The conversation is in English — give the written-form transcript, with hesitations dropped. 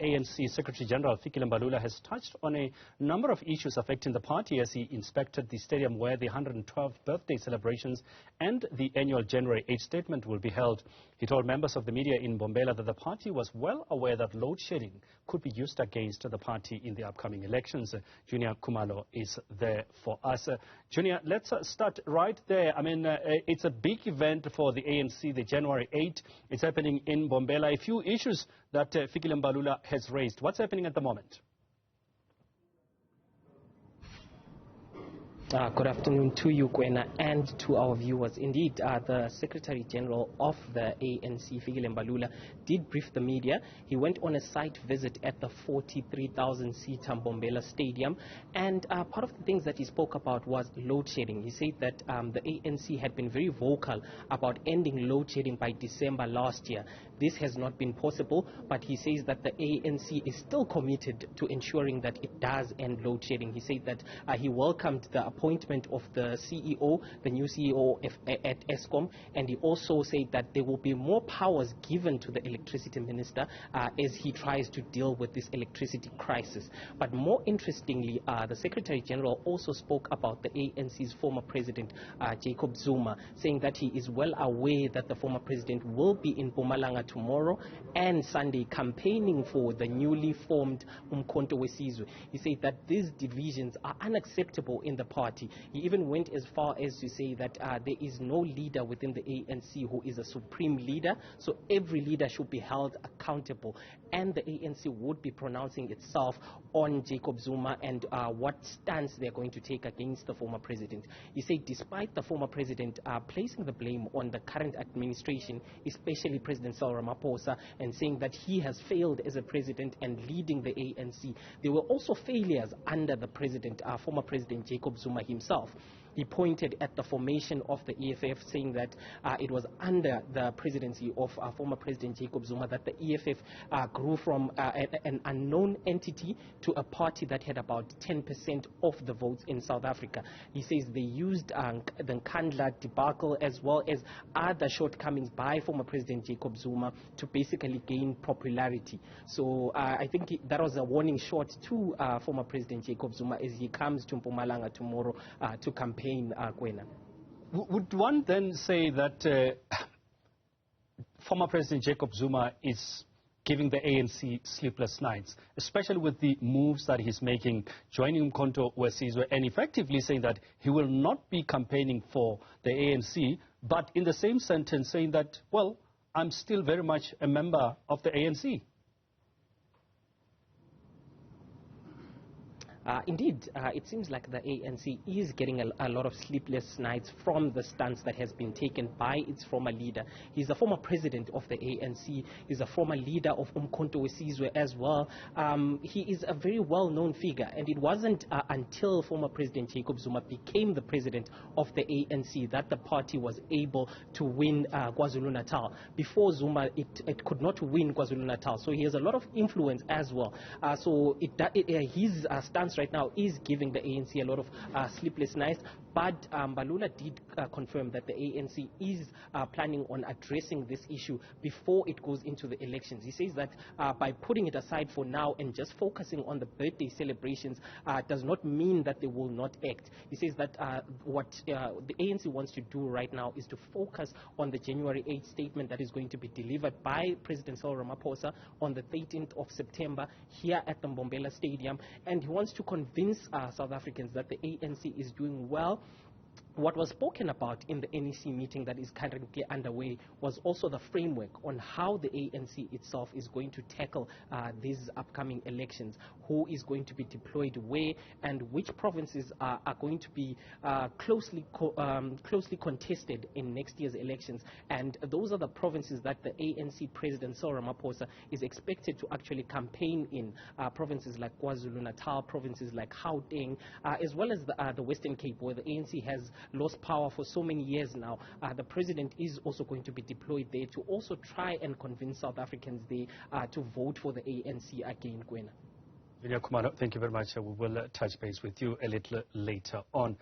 ANC Secretary General Fikile Mbalula has touched on a number of issues affecting the party as he inspected the stadium where the 112th birthday celebrations and the annual January 8 statement will be held. He told members of the media in Mbombela that the party was well aware that load shedding could be used against the party in the upcoming elections. Juniour Khumalo is there for us. Juniour, let's start right there. I mean, it's a big event for the ANC, the January 8. It's happening in Mbombela. A few issues that Fikile Mbalula has raised. What's happening at the moment? Good afternoon to you, Gwena, and to our viewers. Indeed, the Secretary General of the ANC, Fikile Mbalula, did brief the media. He went on a site visit at the 43,000-seat Mbombela Stadium, and part of the things that he spoke about was load shedding. He said that the ANC had been very vocal about ending load shedding by December last year. This has not been possible, but he says that the ANC is still committed to ensuring that it does end load shedding. He said that he welcomed the appointment of the CEO, the new CEO at Eskom, and he also said that there will be more powers given to the electricity minister as he tries to deal with this electricity crisis. But more interestingly, the Secretary General also spoke about the ANC's former president, Jacob Zuma, saying that he is well aware that the former president will be in Mpumalanga tomorrow and Sunday campaigning for the newly formed Umkhonto weSizwe. He said that these divisions are unacceptable in the party. He even went as far as to say that there is no leader within the ANC who is a supreme leader, so every leader should be held accountable, and the ANC would be pronouncing itself on Jacob Zuma and what stance they're going to take against the former president. He said despite the former president placing the blame on the current administration, especially President Cyril Ramaphosa, and saying that he has failed as a president and leading the ANC, there were also failures under the president, former President Jacob Zuma himself. He pointed at the formation of the EFF, saying that it was under the presidency of former President Jacob Zuma that the EFF grew from an unknown entity to a party that had about 10% of the votes in South Africa. He says they used the Nkandla debacle as well as other shortcomings by former President Jacob Zuma to basically gain popularity. So I think that was a warning shot to former President Jacob Zuma as he comes to Mpumalanga tomorrow to campaign. Would one then say that former President Jacob Zuma is giving the ANC sleepless nights, especially with the moves that he's making, joining Umkhonto weSizwe, and effectively saying that he will not be campaigning for the ANC, but in the same sentence saying that, well, I'm still very much a member of the ANC? Indeed, it seems like the ANC is getting a lot of sleepless nights from the stance that has been taken by its former leader. He's a former president of the ANC. He's a former leader of Umkhonto weSizwe as well. He is a very well-known figure, and it wasn't until former President Jacob Zuma became the president of the ANC that the party was able to win KwaZulu-Natal. Before Zuma, it could not win KwaZulu-Natal, so he has a lot of influence as well. So his stance right now is giving the ANC a lot of sleepless nights, but Mbalula did confirm that the ANC is planning on addressing this issue before it goes into the elections. He says that by putting it aside for now and just focusing on the birthday celebrations does not mean that they will not act. He says that what the ANC wants to do right now is to focus on the January 8 statement that is going to be delivered by President Cyril Ramaphosa on the 13th of September here at the Mbombela Stadium, and he wants to convince South Africans that the ANC is doing well. What was spoken about in the NEC meeting that is currently underway was also the framework on how the ANC itself is going to tackle these upcoming elections, who is going to be deployed where, and which provinces are going to be closely contested in next year's elections. And those are the provinces that the ANC President Cyril Ramaphosa is expected to actually campaign in, provinces like KwaZulu-Natal, provinces like Gauteng, as well as the Western Cape, where the ANC has lost power for so many years now. The president is also going to be deployed there to also try and convince South Africans there to vote for the ANC again, Gwena. Juniour Khumalo, thank you very much. We will touch base with you a little later on.